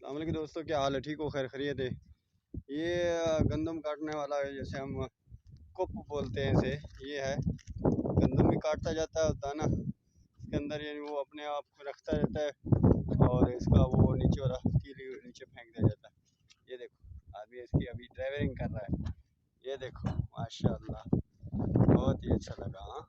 अस्सलाम वालेकुम दोस्तों, क्या हाल है? ठीक हो? खैर खैरियत है। ये गंदम काटने वाला है, जैसे हम कुप बोलते हैं इसे। ये है गंदम भी काटता जाता है दाना इसके अंदर, यानी वो अपने आप को रखता रहता है और इसका वो नीचे वाला कीली नीचे फेंक दिया जाता है। ये देखो आदमी इसकी अभी ड्राइवरिंग कर रहा है। ये देखो माशाल्लाह, बहुत ही अच्छा लगा। हाँ।